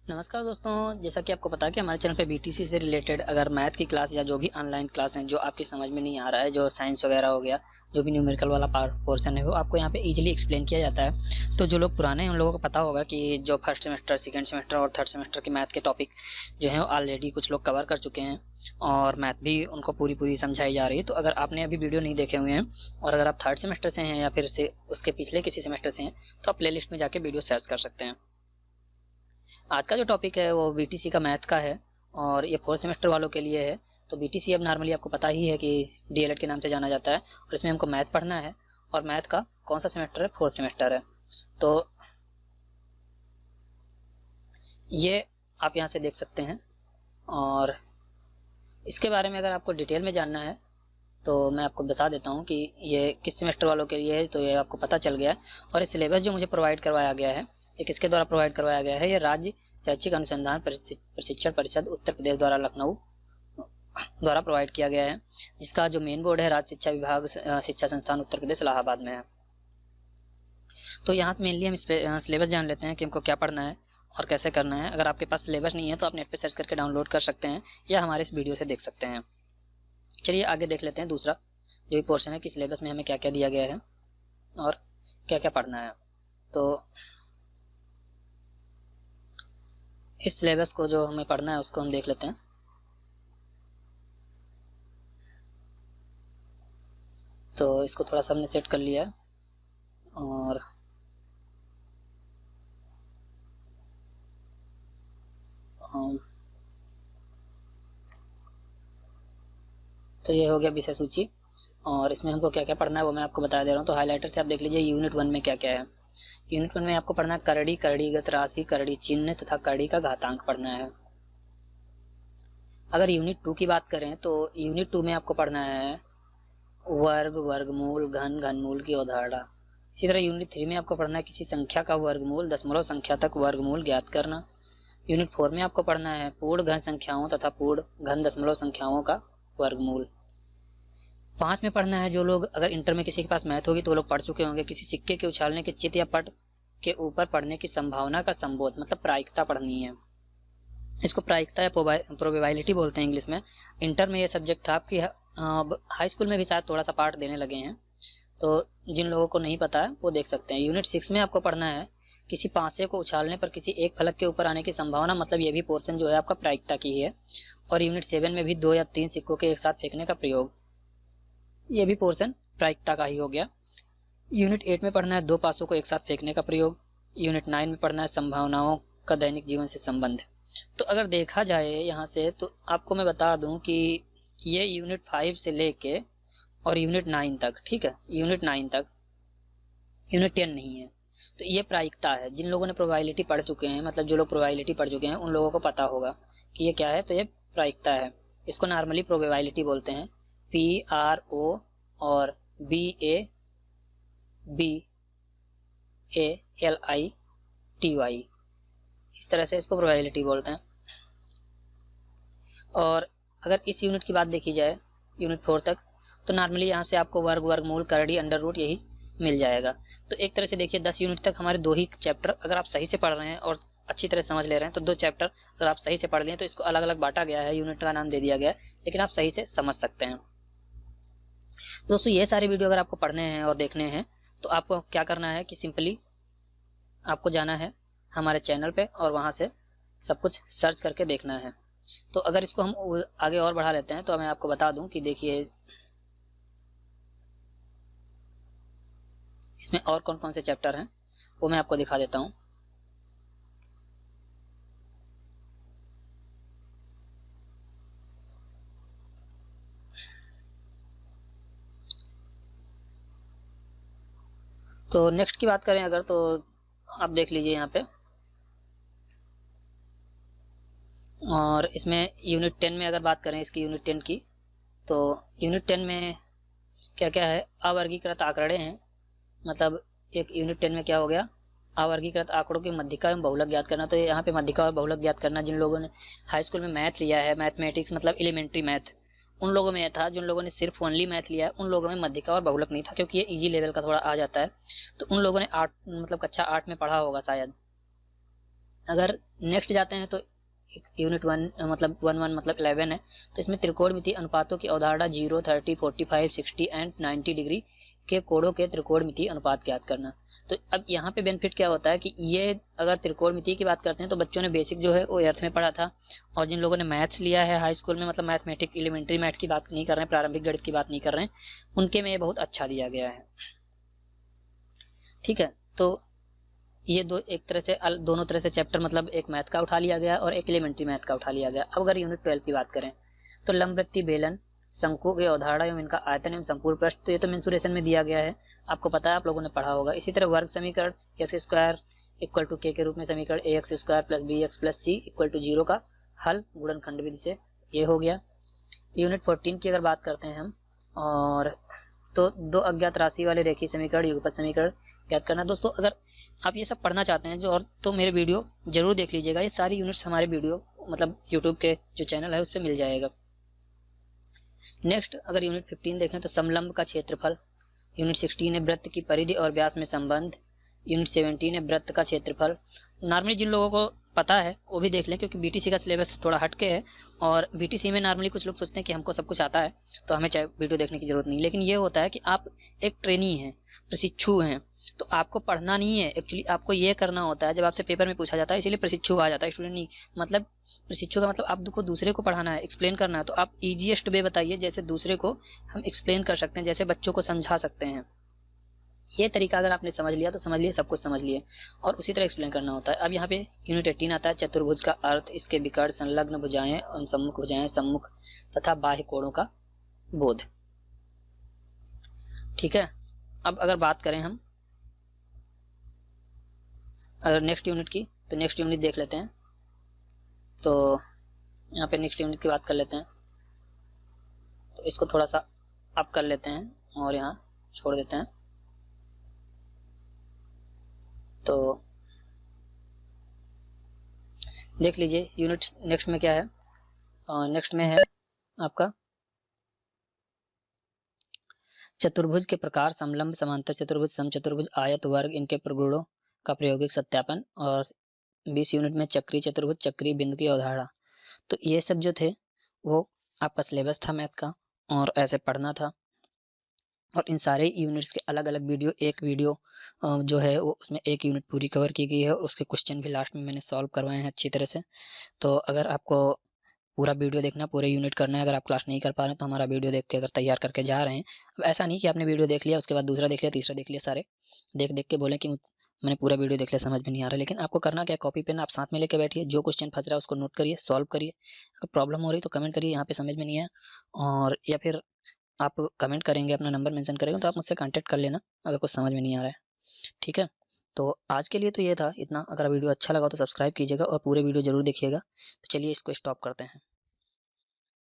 नमस्कार दोस्तों, जैसा कि आपको पता है कि हमारे चैनल पे बीटीसी से रिलेटेड अगर मैथ की क्लास या जो भी ऑनलाइन क्लास हैं जो आपकी समझ में नहीं आ रहा है, जो साइंस वगैरह हो गया, जो भी न्यूमेरिकल वाला पोर्शन है वो आपको यहाँ पे इजीली एक्सप्लेन किया जाता है। तो जो लोग पुराने हैं उन लोगों को पता होगा कि जो फर्स्ट सेमेस्टर, सेकंड सेमेस्टर और थर्ड सेमेस्टर के मैथ के टॉपिक जो हैं वो ऑलरेडी कुछ लोग कवर कर चुके हैं और मैथ भी उनको पूरी समझाई जा रही है। तो अगर आपने अभी वीडियो नहीं देखे हुए हैं और अगर आप थर्ड सेमेस्टर से हैं या फिर से उसके पिछले किसी सेमेस्टर से हैं तो आप प्ले लिस्ट में जाके वीडियो सर्च कर सकते हैं। आज का जो टॉपिक है वो बीटीसी का मैथ का है और ये फोर्थ सेमेस्टर वालों के लिए है। तो बीटीसी अब नॉर्मली आपको पता ही है कि डीएलएड के नाम से जाना जाता है और इसमें हमको मैथ पढ़ना है और मैथ का कौन सा सेमेस्टर है, फोर्थ सेमेस्टर है। तो ये आप यहाँ से देख सकते हैं और इसके बारे में अगर आपको डिटेल में जानना है तो मैं आपको बता देता हूँ कि ये किस सेमेस्टर वालों के लिए है। तो ये आपको पता चल गया है और ये सिलेबस जो मुझे प्रोवाइड करवाया गया है ये किसके द्वारा प्रोवाइड करवाया गया है, ये राज्य शैक्षिक अनुसंधान प्रशिक्षण परिषद उत्तर प्रदेश द्वारा लखनऊ द्वारा प्रोवाइड किया गया है, जिसका जो मेन बोर्ड है राज्य शिक्षा विभाग शिक्षा संस्थान उत्तर प्रदेश इलाहाबाद में है। तो यहाँ मेनली हम इस पे सिलेबस जान लेते हैं कि हमको क्या पढ़ना है और कैसे करना है। अगर आपके पास सिलेबस नहीं है तो आप नेट पे सर्च करके डाउनलोड कर सकते हैं या हमारे इस वीडियो से देख सकते हैं। चलिए आगे देख लेते हैं दूसरा जो भी पोर्शन है कि सिलेबस में हमें क्या क्या दिया गया है और क्या क्या पढ़ना है। तो इस सिलेबस को जो हमें पढ़ना है उसको हम देख लेते हैं। तो इसको थोड़ा सा हमने सेट कर लिया है और तो ये हो गया विषय सूची और इसमें हमको क्या क्या पढ़ना है वो मैं आपको बता दे रहा हूँ। तो हाईलाइटर से आप देख लीजिए यूनिट 1 में क्या क्या है। यूनिट 1 में आपको पढ़ना है करड़ी, करड़ीगत राशि, करड़ी चिन्ह तथा करड़ी का घातांक पढ़ना है। अगर यूनिट 2 की बात करें तो यूनिट 2 में आपको पढ़ना है वर्ग, वर्गमूल, घन, घनमूल की अवधारणा। इसी तरह यूनिट 3 में आपको पढ़ना है किसी संख्या का वर्गमूल, दशमलव संख्या तक वर्गमूल ज्ञात करना। यूनिट 4 में आपको पढ़ना है पूर्ण घन संख्याओं तथा पूर्ण घन दशमलव संख्याओं का वर्गमूल। 5 में पढ़ना है, जो लोग अगर इंटर में किसी के पास मैथ होगी तो वो लोग पढ़ चुके होंगे, किसी सिक्के के उछालने के चित्र या पट के ऊपर पढ़ने की संभावना का संबोध, मतलब प्रायिकता पढ़नी है। इसको प्रायिकता या प्रोबेबिलिटी बोलते हैं इंग्लिश में। इंटर में ये सब्जेक्ट था आपकी, हाई स्कूल में भी शायद थोड़ा सा पार्ट देने लगे हैं, तो जिन लोगों को नहीं पता है वो देख सकते हैं। यूनिट 6 में आपको पढ़ना है किसी पासे को उछालने पर किसी एक फलक के ऊपर आने की संभावना, मतलब ये भी पोर्शन जो है आपका प्रायिकता की ही है। और यूनिट 7 में भी 2 या 3 सिक्कों के एक साथ फेंकने का प्रयोग, ये भी पोर्शन प्रायिकता का ही हो गया। यूनिट 8 में पढ़ना है 2 पासों को एक साथ फेंकने का प्रयोग। यूनिट 9 में पढ़ना है संभावनाओं का दैनिक जीवन से संबंध। तो अगर देखा जाए यहाँ से तो आपको मैं बता दूं कि ये यूनिट 5 से लेके और यूनिट 9 तक, ठीक है, यूनिट 9 तक, यूनिट 10 नहीं है। तो ये प्रायिकता है। जिन लोगों ने प्रोबेबिलिटी पढ़ चुके हैं, मतलब जो लोग प्रोबेबिलिटी पढ़ चुके हैं उन लोगों को पता होगा कि ये क्या है। तो ये प्रायिकता है, इसको नॉर्मली प्रोबेबिलिटी बोलते हैं, PRO और BABALITY, इस तरह से इसको प्रोबेबिलिटी बोलते हैं। और अगर इस यूनिट की बात देखी जाए यूनिट 4 तक, तो नॉर्मली यहाँ से आपको वर्ग, वर्गमूल, करड़ी, अंडर रूट यही मिल जाएगा। तो एक तरह से देखिए 10 यूनिट तक हमारे 2 ही चैप्टर अगर आप सही से पढ़ रहे हैं और अच्छी तरह समझ ले रहे हैं तो 2 चैप्टर अगर आप सही से पढ़ लें तो इसको अलग अलग बांटा गया है, यूनिट का नाम दे दिया गया है, लेकिन आप सही से समझ सकते हैं। दोस्तों ये सारे वीडियो अगर आपको पढ़ने हैं और देखने हैं तो आपको क्या करना है कि सिंपली आपको जाना है हमारे चैनल पे और वहाँ से सब कुछ सर्च करके देखना है। तो अगर इसको हम आगे और बढ़ा लेते हैं तो मैं आपको बता दूं कि देखिए इसमें और कौन कौन से चैप्टर हैं वो मैं आपको दिखा देता हूं। तो नेक्स्ट की बात करें अगर तो आप देख लीजिए यहाँ पे, और इसमें यूनिट 10 में अगर बात करें इसकी यूनिट 10 की, तो यूनिट 10 में क्या क्या है, अवर्गीकृत आंकड़े हैं। मतलब एक यूनिट 10 में क्या हो गया, अवर्गीकृत आंकड़ों की मध्यिका एवं बहुलक ज्ञात करना। तो यहाँ पे मध्यिका और बहुलक ज्ञात करना जिन लोगों ने हाई स्कूल में मैथ लिया है, मैथमेटिक्स मतलब एलिमेंट्री मैथ, उन लोगों में यह था। जिन लोगों ने सिर्फ ओनली मैथ लिया है उन लोगों में मध्यिका और बहुलक नहीं था, क्योंकि ये इजी लेवल का थोड़ा आ जाता है। तो उन लोगों ने 8 मतलब कक्षा 8 में पढ़ा होगा शायद। अगर नेक्स्ट जाते हैं तो यूनिट 1 मतलब 1 मतलब 11 है। तो इसमें त्रिकोणमिति अनुपातों की अवधारणा 0, 30, 45, 60 एंड 90 डिग्री के कोणों के त्रिकोणमिति अनुपात ज्ञात करना। तो अब यहाँ पे बेनिफिट क्या होता है कि ये अगर त्रिकोणमिति की बात करते हैं तो बच्चों ने बेसिक जो है वो एर्थ में पढ़ा था, और जिन लोगों ने मैथ्स लिया है हाई स्कूल में, मतलब मैथमेटिक एलिमेंट्री मैथ की बात नहीं कर रहे हैं, प्रारंभिक गणित की बात नहीं कर रहे हैं, उनके में ये बहुत अच्छा दिया गया है। ठीक है, तो ये एक तरह से दोनों तरह से चैप्टर, मतलब एक मैथ का उठा लिया गया और एक एलिमेंट्री मैथ का उठा लिया गया। अब अगर यूनिट 12 की बात करें तो लंबवृत्तीय बेलन, शंकु की अवधारणा एवं इनका आयतन एवं संपूर्ण पृष्ठ, तो ये तो मेंसुरेशन में दिया गया है, आपको पता है, आप लोगों ने पढ़ा होगा। इसी तरह वर्ग समीकरण एक्स स्क्वायर इक्वल टू के रूप में समीकरण a x square plus b x plus c equal to 0 का हल गुणनखंड विधि से, ये हो गया। यूनिट 14 की अगर बात करते हैं हम, और तो दो अज्ञात राशि वाले रेखीय समीकरण, युगपत समीकरण ज्ञात करना। दोस्तों अगर आप ये सब पढ़ना चाहते हैं जो, और तो मेरे वीडियो जरूर देख लीजिएगा, ये सारी यूनिट्स हमारे वीडियो मतलब यूट्यूब के जो चैनल है उस पर मिल जाएगा। नेक्स्ट अगर यूनिट 15 देखें तो समलंब का क्षेत्रफल। यूनिट 16 है वृत्त की परिधि और व्यास में संबंध। यूनिट 17 है वृत्त का क्षेत्रफल। नॉर्मली जिन लोगों को पता है वो भी देख लें, क्योंकि बीटीसी का सिलेबस थोड़ा हटके है, और बीटीसी में नॉर्मली कुछ लोग सोचते हैं कि हमको सब कुछ आता है तो हमें चाहे वीडियो देखने की जरूरत नहीं, लेकिन ये होता है कि आप एक ट्रेनी हैं, प्रशिक्षु हैं, तो आपको पढ़ना नहीं है एक्चुअली, आपको ये करना होता है जब आपसे पेपर में पूछा जाता है, इसीलिए प्रशिक्षु आ जाता है, स्टूडेंट नहीं। मतलब प्रशिक्षु का मतलब आपको दूसरे को पढ़ाना है, एक्सप्लेन करना है, तो आप ईजीएस्ट वे बताइए जैसे दूसरे को हम एक्सप्लेन कर सकते हैं, जैसे बच्चों को समझा सकते हैं। ये तरीका अगर आपने समझ लिया तो समझ लिए, सब कुछ समझ लिए, और उसी तरह एक्सप्लेन करना होता है। अब यहाँ पे यूनिट 18 आता है चतुर्भुज का अर्थ, इसके विकर्ण, संलग्न भुजाएं एवं सम्मुख भुजाएं, सम्मुख तथा बाह्य कोणों का बोध। ठीक है, अब अगर बात करें हम अगर नेक्स्ट यूनिट की, तो नेक्स्ट यूनिट देख लेते हैं। तो यहाँ पे नेक्स्ट यूनिट की बात कर लेते हैं, तो इसको थोड़ा सा अप कर लेते हैं और यहाँ छोड़ देते हैं। तो देख लीजिए यूनिट नेक्स्ट में क्या है। नेक्स्ट में है आपका चतुर्भुज के प्रकार, समलंब, समांतर चतुर्भुज, समचतुर्भुज, आयत, वर्ग, इनके प्रगुणों का प्रायोगिक सत्यापन, और 20 यूनिट में चक्रीय चतुर्भुज, चक्रीय बिंदु की अवधारणा। तो ये सब जो थे वो आपका सिलेबस था मैथ का, और ऐसे पढ़ना था, और इन सारे यूनिट्स के अलग अलग वीडियो, एक वीडियो जो है वो उसमें एक यूनिट पूरी कवर की गई है, और उसके क्वेश्चन भी लास्ट में मैंने सॉल्व करवाए हैं अच्छी तरह से। तो अगर आपको पूरा वीडियो देखना, पूरे यूनिट करना है, अगर आप क्लास नहीं कर पा रहे हैं तो हमारा वीडियो देख के अगर तैयार करके जा रहे हैं, अब ऐसा नहीं कि आपने वीडियो देख लिया उसके बाद दूसरा देख लिया, तीसरा देख लिया, सारे देख देख के बोले कि मैंने पूरा वीडियो देख लिया, समझ में नहीं आ रहा। लेकिन आपको करना क्या, कॉपी पेन आप साथ में लेके बैठिए, जो क्वेश्चन फंस रहा है उसको नोट करिए, सॉल्व करिए। अगर प्रॉब्लम हो रही तो कमेंट करिए यहाँ पे समझ में नहीं है, और या फिर आप कमेंट करेंगे, अपना नंबर मेंशन करेंगे तो आप मुझसे कांटेक्ट कर लेना अगर कुछ समझ में नहीं आ रहा है। ठीक है, तो आज के लिए तो ये था इतना। अगर वीडियो अच्छा लगा तो सब्सक्राइब कीजिएगा और पूरे वीडियो जरूर देखिएगा। तो चलिए इसको स्टॉप करते हैं।